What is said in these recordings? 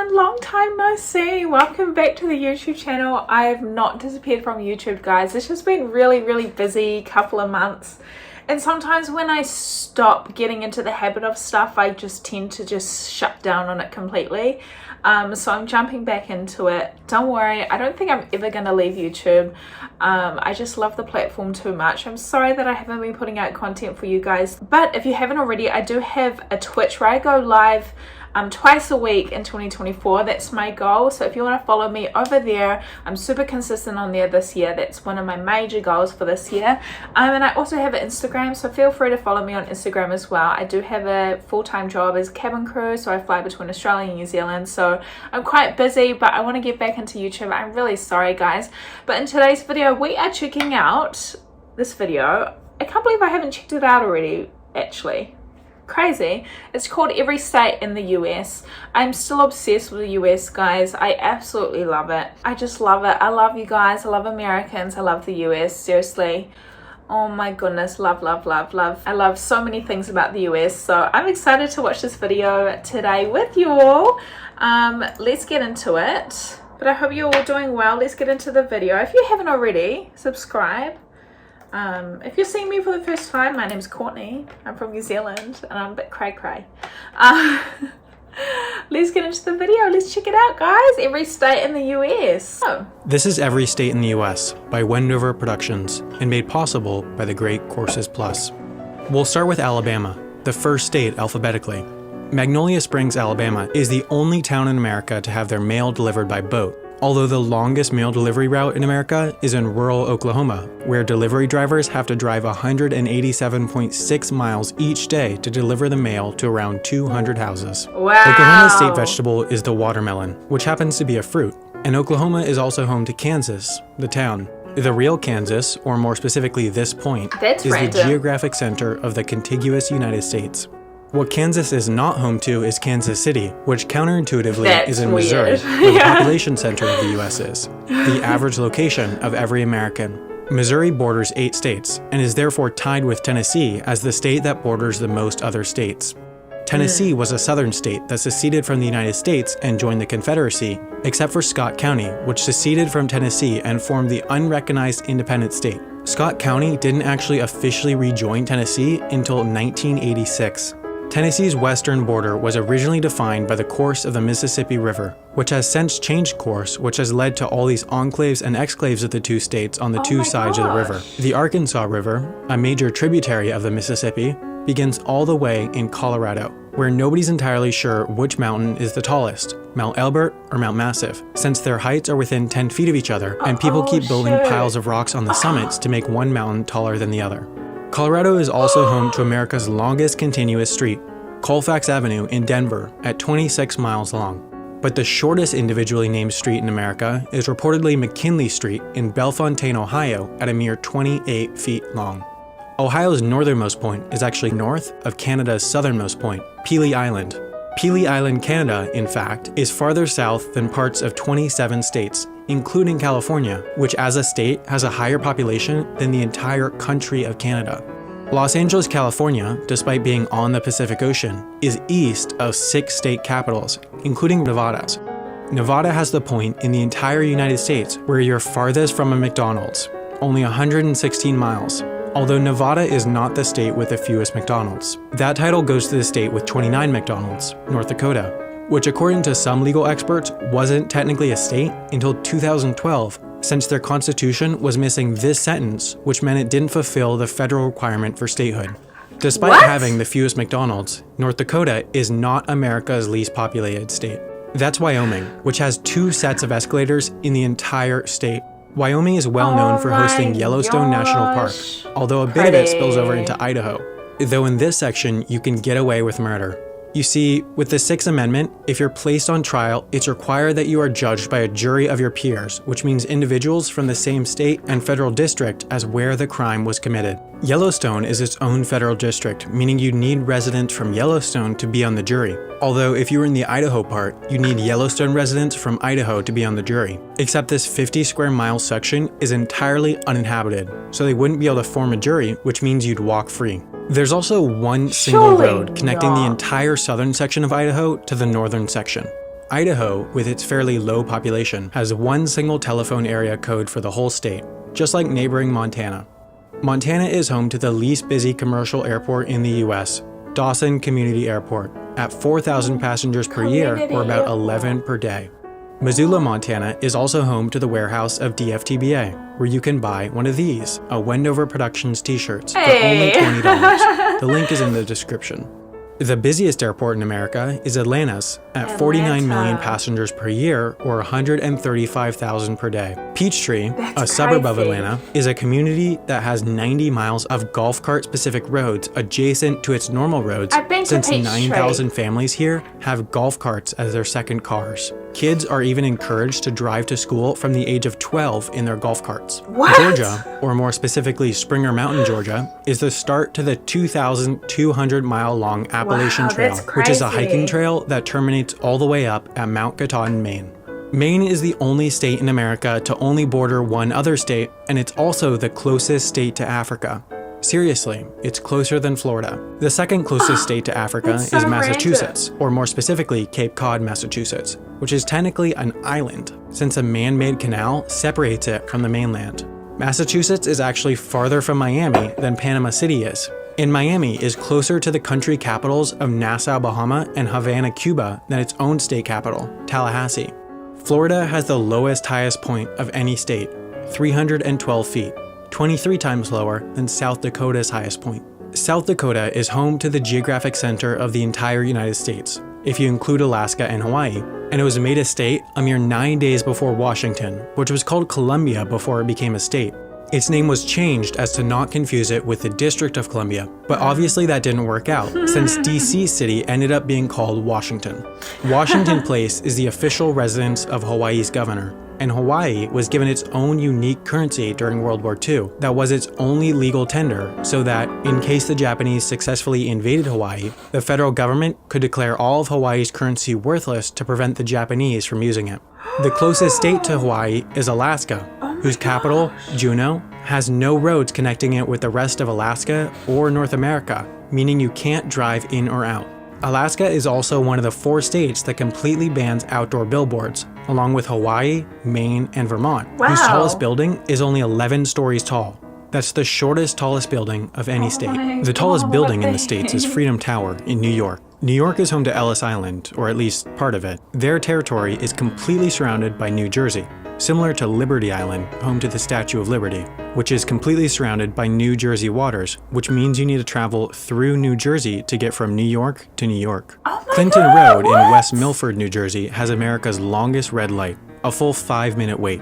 everyone, long time no see. Welcome back to the YouTube channel. I have not disappeared from YouTube, guys. It's just been really busy couple of months, and sometimes when I stop getting into the habit of stuff, I just tend to just shut down on it completely. So I'm jumping back into it. Don't worry, I don't think I'm ever gonna leave YouTube. I just love the platform too much. I'm sorry that I haven't been putting out content for you guys, but if you haven't already, I do have a Twitch where I go live twice a week in 2024. That's my goal. So if you want to follow me over there, I'm super consistent on there this year. That's one of my major goals for this year. And I also have an Instagram, so feel free to follow me on Instagram as well. I do have a full-time job as cabin crew, so I fly between Australia and New Zealand, so I'm quite busy, but I want to get back into YouTube. I'm really sorry, guys. But in today's video, we are checking out this video. I can't believe I haven't checked it out already, actually. Crazy. It's called Every State in the US. I'm still obsessed with the US, guys. I absolutely love it. I just love it. I love you guys. I love Americans. I love the US. Seriously. Oh my goodness. Love. I love so many things about the US. So I'm excited to watch this video today with you all. Let's get into it. But I hope you're all doing well. Let's get into the video. If you haven't already, subscribe. If you're seeing me for the first time, my name's Courtney. I'm from New Zealand and I'm a bit cray. Let's get into the video. Let's check it out, guys. Every state in the US. Oh. This is Every State in the US by Wendover Productions and made possible by the great Courses Plus. We'll start with Alabama, the first state alphabetically. Magnolia Springs, Alabama is the only town in America to have their mail delivered by boat. Although the longest mail delivery route in America is in rural Oklahoma, where delivery drivers have to drive 187.6 miles each day to deliver the mail to around 200 houses. Wow. Oklahoma's state vegetable is the watermelon, which happens to be a fruit. And Oklahoma is also home to Kansas, the town. The real Kansas, or more specifically this point, is the geographic center of the contiguous United States. What Kansas is not home to is Kansas City, which counterintuitively is in Missouri, where the population center of the US is, the average location of every American. Missouri borders 8 states, and is therefore tied with Tennessee as the state that borders the most other states. Tennessee was a southern state that seceded from the United States and joined the Confederacy, except for Scott County, which seceded from Tennessee and formed the unrecognized independent state. Scott County didn't actually officially rejoin Tennessee until 1986. Tennessee's western border was originally defined by the course of the Mississippi River, which has since changed course, which has led to all these enclaves and exclaves of the two states on the two sides of the river. The Arkansas River, a major tributary of the Mississippi, begins all the way in Colorado, where nobody's entirely sure which mountain is the tallest, Mount Elbert or Mount Massive, since their heights are within 10 feet of each other, and people keep building piles of rocks on the summits to make one mountain taller than the other. Colorado is also home to America's longest continuous street, Colfax Avenue in Denver, at 26 miles long. But the shortest individually named street in America is reportedly McKinley Street in Bellefontaine, Ohio, at a mere 28 feet long. Ohio's northernmost point is actually north of Canada's southernmost point, Pelee Island. Pelee Island, Canada, in fact, is farther south than parts of 27 states, including California, which as a state has a higher population than the entire country of Canada. Los Angeles, California, despite being on the Pacific Ocean, is east of 6 state capitals, including Nevada's. Nevada has the point in the entire United States where you're farthest from a McDonald's, only 116 miles. Although Nevada is not the state with the fewest McDonald's. That title goes to the state with 29 McDonald's, North Dakota, which according to some legal experts wasn't technically a state until 2012, since their constitution was missing this sentence, which meant it didn't fulfill the federal requirement for statehood. Despite having the fewest McDonald's, North Dakota is not America's least populated state. That's Wyoming, which has 2 sets of escalators in the entire state. Wyoming is well known for hosting Yellowstone National Park, although a bit of it spills over into Idaho. Though in this section, you can get away with murder. You see, with the 6th Amendment, if you're placed on trial, it's required that you are judged by a jury of your peers, which means individuals from the same state and federal district as where the crime was committed. Yellowstone is its own federal district, meaning you need residents from Yellowstone to be on the jury. Although if you were in the Idaho part, you need Yellowstone residents from Idaho to be on the jury. Except this 50 square mile section is entirely uninhabited, so they wouldn't be able to form a jury, which means you'd walk free. There's also one single road connecting the entire southern section of Idaho to the northern section. Idaho, with its fairly low population, has one single telephone area code for the whole state, just like neighboring Montana. Montana is home to the least busy commercial airport in the US, Dawson Community Airport, at 4,000 passengers per year, or about 11 per day. Missoula, Montana is also home to the warehouse of DFTBA, where you can buy one of these, a Wendover Productions t-shirts, for only $20. The link is in the description. The busiest airport in America is Atlanta's, at 49 million passengers per year, or 135,000 per day. Peachtree, a suburb of Atlanta, is a community that has 90 miles of golf cart specific roads adjacent to its normal roads, since 9,000 families here have golf carts as their second cars. Kids are even encouraged to drive to school from the age of 12 in their golf carts. What? Georgia, or more specifically Springer Mountain, Georgia, is the start to the 2,200-mile-long Appalachian Trail, which is a hiking trail that terminates all the way up at Mount Katahdin, Maine. Maine is the only state in America to only border one other state, and it's also the closest state to Africa. Seriously, it's closer than Florida. The second closest state to Africa is Massachusetts, or more specifically Cape Cod, Massachusetts, which is technically an island, since a man-made canal separates it from the mainland. Massachusetts is actually farther from Miami than Panama City is, and Miami is closer to the country capitals of Nassau, Bahama, and Havana, Cuba than its own state capital, Tallahassee. Florida has the lowest highest point of any state, 312 feet. 23 times lower than South Dakota's highest point. South Dakota is home to the geographic center of the entire United States, if you include Alaska and Hawaii, and it was made a state a mere 9 days before Washington, which was called Columbia before it became a state. Its name was changed as to not confuse it with the District of Columbia, but obviously that didn't work out, since DC City ended up being called Washington. Washington Place is the official residence of Hawaii's governor, and Hawaii was given its own unique currency during World War II that was its only legal tender, so that, in case the Japanese successfully invaded Hawaii, the federal government could declare all of Hawaii's currency worthless to prevent the Japanese from using it. The closest state to Hawaii is Alaska, whose capital, Juneau, has no roads connecting it with the rest of Alaska or North America, meaning you can't drive in or out. Alaska is also one of the 4 states that completely bans outdoor billboards, along with Hawaii, Maine, and Vermont, whose tallest building is only 11 stories tall. That's the tallest building of any state. The tallest building in the States is Freedom Tower in New York. New York is home to Ellis Island, or at least part of it. Their territory is completely surrounded by New Jersey, similar to Liberty Island, home to the Statue of Liberty, which is completely surrounded by New Jersey waters, which means you need to travel through New Jersey to get from New York to New York. Clinton Road in West Milford, New Jersey has America's longest red light, a full 5-minute wait.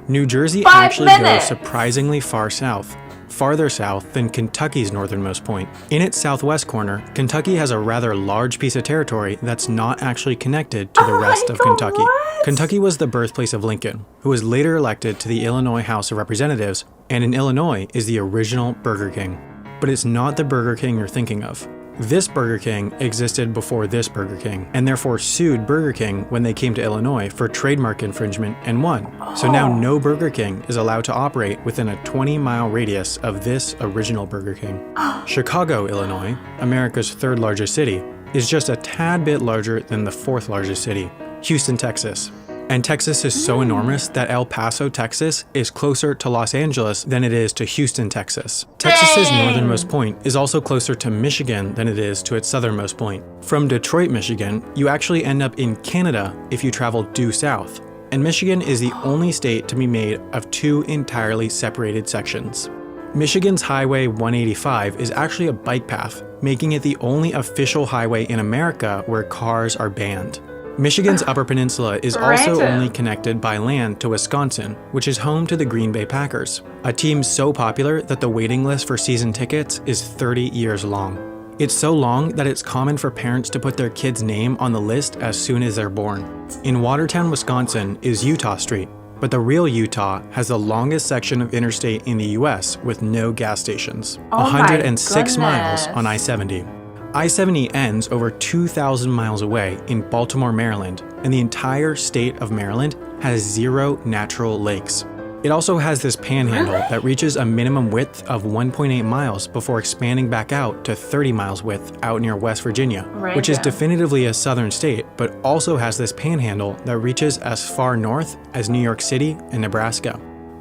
New Jersey actually goes surprisingly far south, farther south than Kentucky's northernmost point. In its southwest corner, Kentucky has a rather large piece of territory that's not actually connected to the rest of Kentucky. Kentucky was the birthplace of Lincoln, who was later elected to the Illinois House of Representatives, and in Illinois is the original Burger King. But it's not the Burger King you're thinking of. This Burger King existed before this Burger King, and therefore sued Burger King when they came to Illinois for trademark infringement and won. So now no Burger King is allowed to operate within a 20-mile radius of this original Burger King. Chicago, Illinois, America's 3rd largest city, is just a tad bit larger than the 4th largest city, Houston, Texas. And Texas is so enormous that El Paso, Texas is closer to Los Angeles than it is to Houston, Texas. Texas's northernmost point is also closer to Michigan than it is to its southernmost point. From Detroit, Michigan, you actually end up in Canada if you travel due south. And Michigan is the only state to be made of 2 entirely separated sections. Michigan's Highway 185 is actually a bike path, making it the only official highway in America where cars are banned. Michigan's Upper Peninsula is also only connected by land to Wisconsin, which is home to the Green Bay Packers, a team so popular that the waiting list for season tickets is 30 years long. It's so long that it's common for parents to put their kid's name on the list as soon as they're born. In Watertown, Wisconsin is Utah Street, but the real Utah has the longest section of interstate in the US with no gas stations, 106 miles on I-70. I-70 ends over 2,000 miles away in Baltimore, Maryland, and the entire state of Maryland has 0 natural lakes. It also has this panhandle that reaches a minimum width of 1.8 miles before expanding back out to 30 miles width out near West Virginia, which is definitively a southern state, but also has this panhandle that reaches as far north as New York City and Nebraska.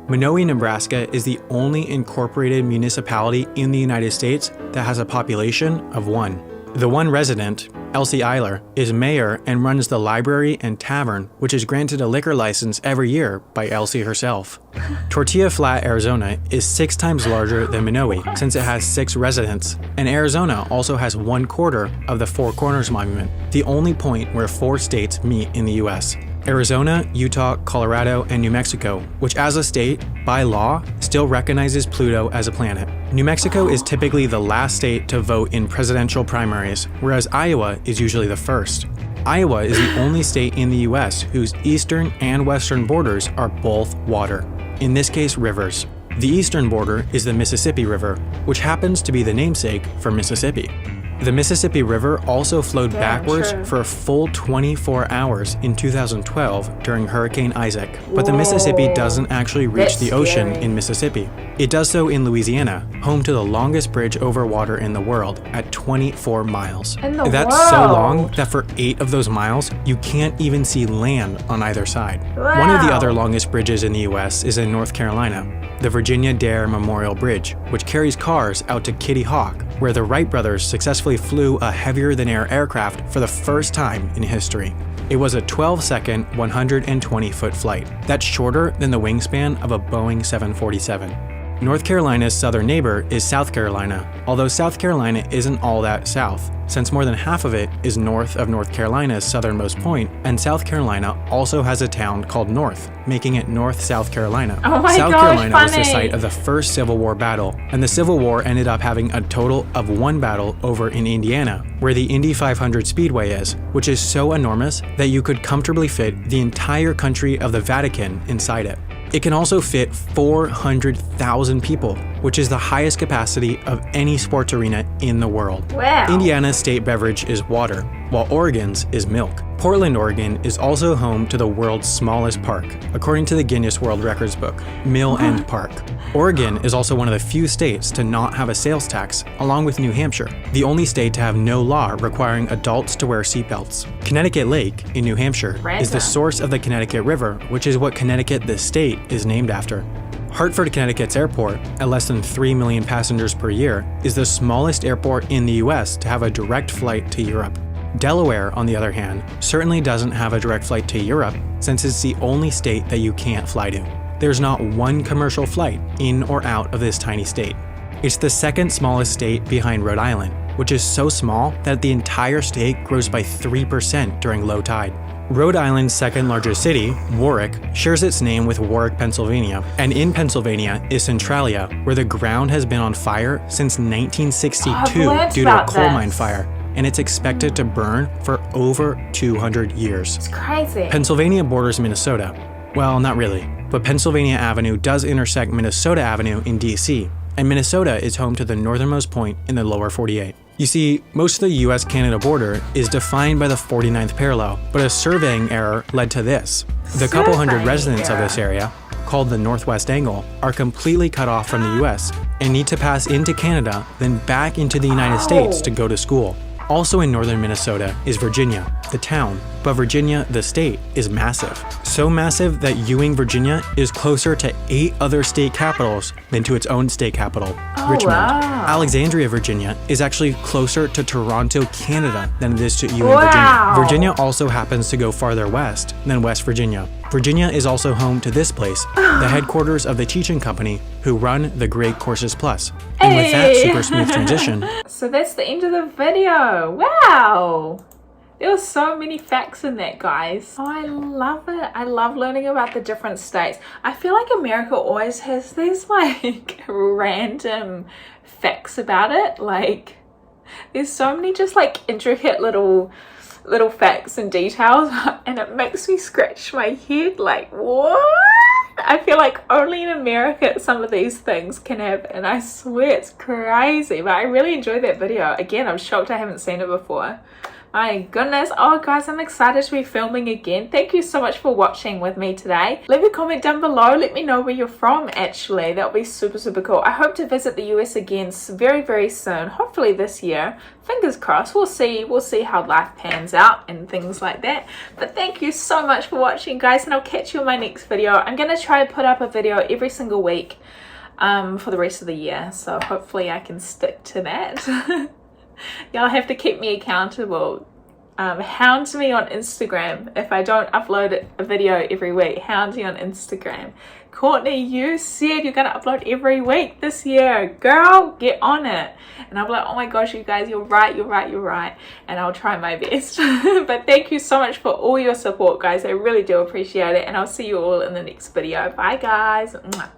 Minowi, Nebraska is the only incorporated municipality in the United States that has a population of 1. The one resident, Elsie Eiler, is mayor and runs the library and tavern, which is granted a liquor license every year by Elsie herself. Tortilla Flat, Arizona is 6 times larger than Minowi since it has 6 residents, and Arizona also has 1/4 of the Four Corners Monument, the only point where 4 states meet in the US. Arizona, Utah, Colorado, and New Mexico, which as a state, by law, still recognizes Pluto as a planet. New Mexico is typically the last state to vote in presidential primaries, whereas Iowa is usually the first. Iowa is the only state in the US whose eastern and western borders are both water, in this case rivers. The eastern border is the Mississippi River, which happens to be the namesake for Mississippi. The Mississippi River also flowed backwards for a full 24 hours in 2012 during Hurricane Isaac, but the Mississippi doesn't actually reach the ocean in Mississippi. It does so in Louisiana, home to the longest bridge over water in the world at 24 miles. That's so long that for 8 of those miles, you can't even see land on either side. One of the other longest bridges in the US is in North Carolina, the Virginia Dare Memorial Bridge, which carries cars out to Kitty Hawk, where the Wright brothers successfully flew a heavier-than-air aircraft for the first time in history. It was a 12-second, 120-foot flight. That's shorter than the wingspan of a Boeing 747. North Carolina's southern neighbor is South Carolina, although South Carolina isn't all that south, since more than half of it is north of North Carolina's southernmost point, and South Carolina also has a town called North, making it North South Carolina. South Carolina was the site of the first Civil War battle, and the Civil War ended up having a total of 1 battle over in Indiana, where the Indy 500 Speedway is, which is so enormous that you could comfortably fit the entire country of the Vatican inside it. It can also fit 400,000 people, which is the highest capacity of any sports arena in the world. Wow. Indiana's state beverage is water, while Oregon's is milk. Portland, Oregon is also home to the world's smallest park, according to the Guinness World Records book, Mill End Park. Oregon is also one of the few states to not have a sales tax, along with New Hampshire, the only state to have no law requiring adults to wear seatbelts. Connecticut Lake, in New Hampshire, is the source of the Connecticut River, which is what Connecticut, the state, is named after. Hartford, Connecticut's airport, at less than 3 million passengers per year, is the smallest airport in the US to have a direct flight to Europe. Delaware, on the other hand, certainly doesn't have a direct flight to Europe since it's the only state that you can't fly to. There's not one commercial flight in or out of this tiny state. It's the second smallest state behind Rhode Island, which is so small that the entire state grows by 3% during low tide. Rhode Island's second largest city, Warwick, shares its name with Warwick, Pennsylvania, and in Pennsylvania is Centralia, where the ground has been on fire since 1962 due to a coal mine fire, and it's expected to burn for over 200 years. It's crazy. Pennsylvania borders Minnesota. Well, not really, but Pennsylvania Avenue does intersect Minnesota Avenue in DC, and Minnesota is home to the northernmost point in the lower 48. You see, most of the US-Canada border is defined by the 49th parallel, but a surveying error led to this. The couple hundred residents of this area, called the Northwest Angle, are completely cut off from the US and need to pass into Canada, then back into the United States to go to school. Also in northern Minnesota is Virginia, the town, but Virginia, the state, is massive. So massive that Ewing, Virginia is closer to 8 other state capitals than to its own state capital, Richmond. Wow. Alexandria, Virginia is actually closer to Toronto, Canada than it is to Ewing, Virginia. Virginia also happens to go farther west than West Virginia. Virginia is also home to this place, the headquarters of the teaching company who run the Great Courses Plus. And with that super smooth transition. So that's the end of the video. Wow. There were so many facts in that, guys. Oh, I love it. I love learning about the different states. I feel like America always has these like random facts about it. Like there's so many just like intricate little facts and details, and it makes me scratch my head like, what? I feel like only in America some of these things can happen, and I swear it's crazy. But I really enjoyed that video. Again, I'm shocked I haven't seen it before. My goodness. Oh guys, I'm excited to be filming again. Thank you so much for watching with me today. Leave a comment down below. Let me know where you're from actually. That would be super cool. I hope to visit the US again very soon. Hopefully this year. Fingers crossed. We'll see how life pans out and things like that. But thank you so much for watching guys, and I'll catch you in my next video. I'm going to try to put up a video every single week for the rest of the year. So hopefully I can stick to that. Y'all have to keep me accountable. Hound me on Instagram if I don't upload a video every week. Hound me on Instagram. Courtney, you said you're gonna upload every week this year. Girl, get on it. And I'll be like, oh my gosh, you guys, you're right. And I'll try my best. But thank you so much for all your support, guys. I really do appreciate it. And I'll see you all in the next video. Bye, guys. Mwah.